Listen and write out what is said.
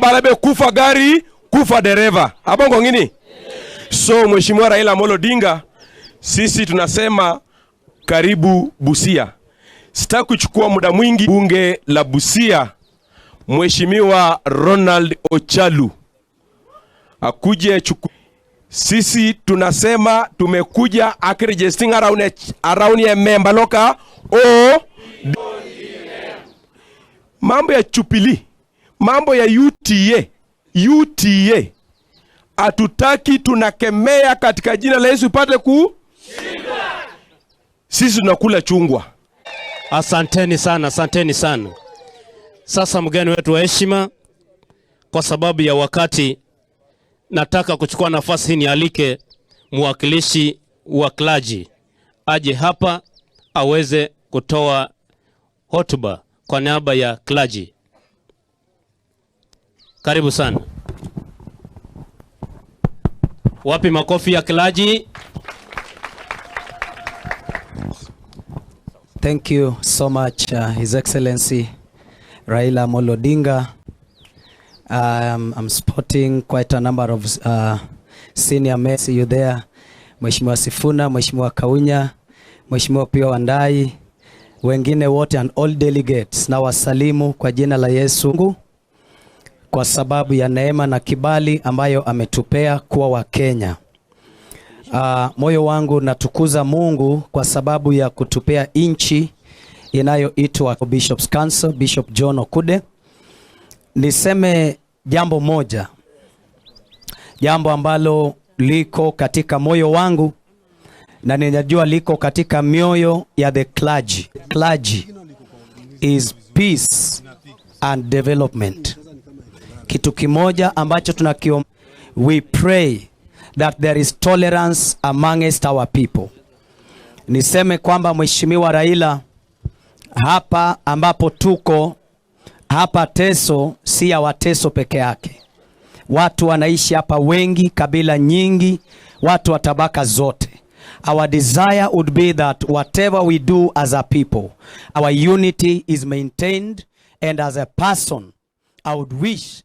Balebe kufa gari, kufa dereva. Abongo ngini? So Mheshimiwa Raila Amolo Odinga, sisi tunasema karibu Busia. Sitaki kuchukua muda mwingi. Bunge la Busia, Mheshimiwa Ronald Ochalu akuje sisi tunasema tumekuja akrejesting around ya member loka o mambo ya Jubilee, mambo ya UDA hatutaki, tunakemea katika jina la Yesu upate kushinda. Sisi tunakula chungwa. Asanteni sana, asanteni sana. Sasa mgeni wetu wa heshima, kwa sababu ya wakati, nataka kuchukua nafasi hii nialike mwakilishi wa clergy aje hapa aweze kutoa hotuba kwa niaba ya clergy. Karibu sana. Wapi makofi ya clergy? Thank you so much, His Excellency Raila Amolo Odinga. I'm spotting quite a number of senior men. See you there. Mheshimiwa Sifuna, Mheshimiwa Kaunya, Mheshimiwa Pia Wandai, wengine wote and all delegates, na wasalimu kwa jina la Yesu, kwa sababu ya neema na kibali ambayo ametupea kuwa wa Kenya. Moyo wangu natukuza Mungu kwa sababu ya kutupea inchi inayoitwa Bishop's Council, Bishop John Okude. Niseme jambo moja, jambo ambalo liko katika moyo wangu na ninajua liko katika mioyo ya the clergy. Clergy is peace and development. Kitu kimoja ambacho tunakiomba, we pray that there is tolerance amongst our people. Niseme kwamba Mheshimiwa Raila, hapa ambapo tuko hapa Teso, si ya Wateso peke yake. Watu wanaishi hapa wengi, kabila nyingi, watu wa tabaka zote. Our desire would be that whatever we do as a people, our unity is maintained, and as a person, I would wish